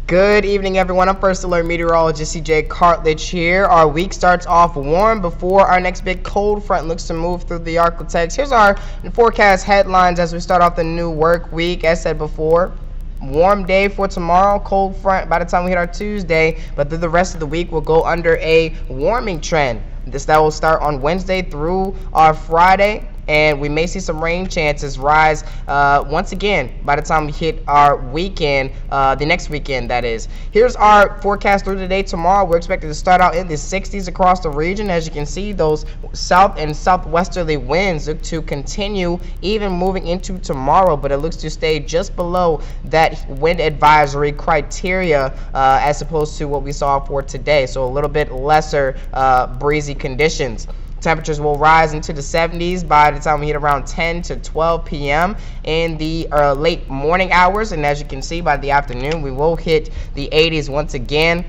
Good evening, everyone. I'm First Alert Meteorologist CJ Cartledge here. Our week starts off warm before our next big cold front looks to move through the Arklatex. Here's our forecast headlines as we start off the new work week. As said before, warm day for tomorrow, cold front by the time we hit our Tuesday, but through the rest of the week we'll go under a warming trend. That will start on Wednesday through our Friday, and we may see some rain chances rise once again by the time we hit our weekend, the next weekend that is. Here's our forecast through today. Tomorrow we're expected to start out in the 60s across the region. As you can see, those south and southwesterly winds look to continue even moving into tomorrow, but it looks to stay just below that wind advisory criteria as opposed to what we saw for today. So a little bit lesser breezy conditions. Temperatures will rise into the 70s by the time we hit around 10 to 12 p.m. in the late morning hours, and as you can see, by the afternoon we will hit the 80s once again.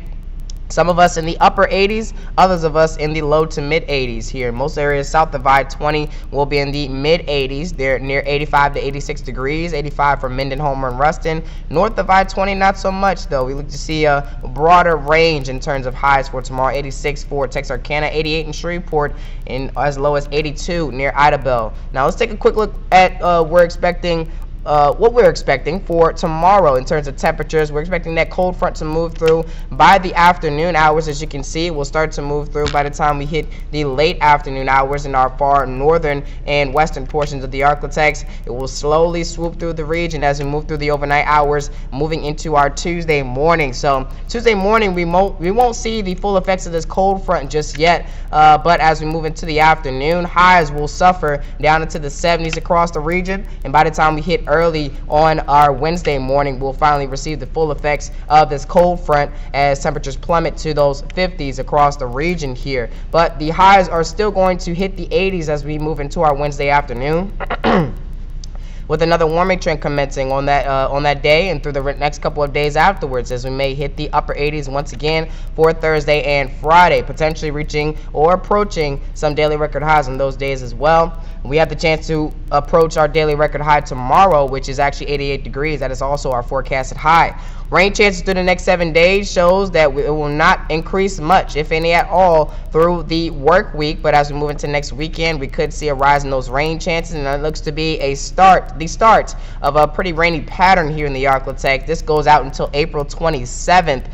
Some of us in the upper 80s, others of us in the low to mid 80s here. Most areas south of I-20 will be in the mid 80s. They're near 85 to 86 degrees, 85 for Minden, Homer, and Ruston. North of I-20, not so much, though. We look to see a broader range in terms of highs for tomorrow. 86 for Texarkana, 88 in Shreveport, and as low as 82 near Idabel. Now, let's take a quick look at what we're expecting for tomorrow in terms of temperatures. We're expecting that cold front to move through by the afternoon hours. As you can see, it will start to move through by the time we hit the late afternoon hours in our far northern and western portions of the Arklatex. It will slowly swoop through the region as we move through the overnight hours, moving into our Tuesday morning. So Tuesday morning, we won't see the full effects of this cold front just yet, but as we move into the afternoon, highs will suffer down into the 70s across the region, and by the time we hit early on our Wednesday morning, we'll finally receive the full effects of this cold front as temperatures plummet to those 50s across the region here. But the highs are still going to hit the 80s as we move into our Wednesday afternoon. With another warming trend commencing on that day and through the next couple of days afterwards, as we may hit the upper 80s once again for Thursday and Friday, potentially reaching or approaching some daily record highs on those days as well. We have the chance to approach our daily record high tomorrow, which is actually 88 degrees. That is also our forecasted high. Rain chances through the next 7 days shows that it will not increase much, if any at all, through the work week. But as we move into next weekend, we could see a rise in those rain chances, and it looks to be the start of a pretty rainy pattern here in the Arklatex. This goes out until April 27th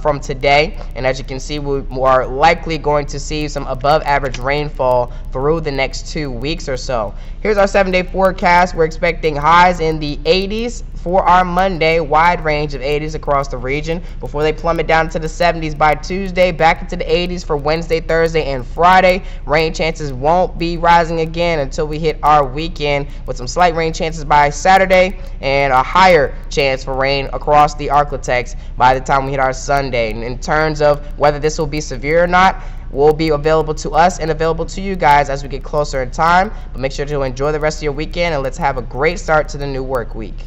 from today, and as you can see, we are likely going to see some above average rainfall through the next 2 weeks or so. Here's our 7-day forecast. We're expecting highs in the 80s for our Monday, wide range of 80s across the region before they plummet down to the 70s by Tuesday, back into the 80s for Wednesday, Thursday, and Friday. Rain chances won't be rising again until we hit our weekend, with some slight rain chances by Saturday and a higher chance for rain across the Arklatex by the time we hit our Sunday. And in terms of whether this will be severe or not, will be available to us and available to you guys as we get closer in time. But make sure to enjoy the rest of your weekend, and let's have a great start to the new work week.